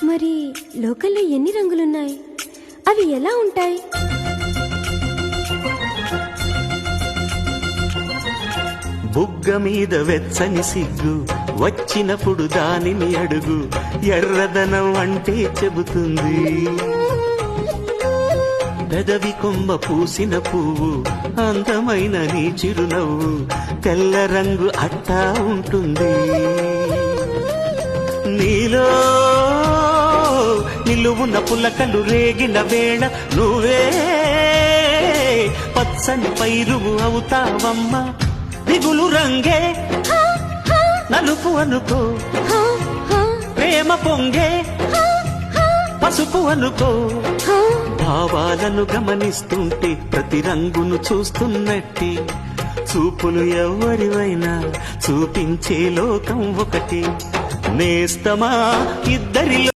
మరి లోకల్లో ఎన్ని రంగులున్నాయి? అవి ఎలా ఉంటాయి? బుగ్గ మీద వెచ్చని సిగ్గు వచ్చినప్పుడు దానిని అడుగు, ఎర్రదనం అంటే చెబుతుంది. పెదవి కొమ్మ పూసిన పువ్వు అందమైన నీ చిరునవ్వు, తెల్ల రంగు అట్టా ఉంటుంది. నీలో నిలువున్న పులకలు రేగిన వేళ నువ్వే పచ్చని పైరువు అవుతావమ్మా. దిగులు రంగే నలుపు అనుకో, ప్రేమ పొంగే పసుపు అనుకో. భావాలను గమనిస్తుంటే ప్రతి రంగును చూస్తున్నట్టే, చూపులు ఎవరివైనా చూపించే లోకం ఒకటి. నేస్తమా ఇద్దరిలో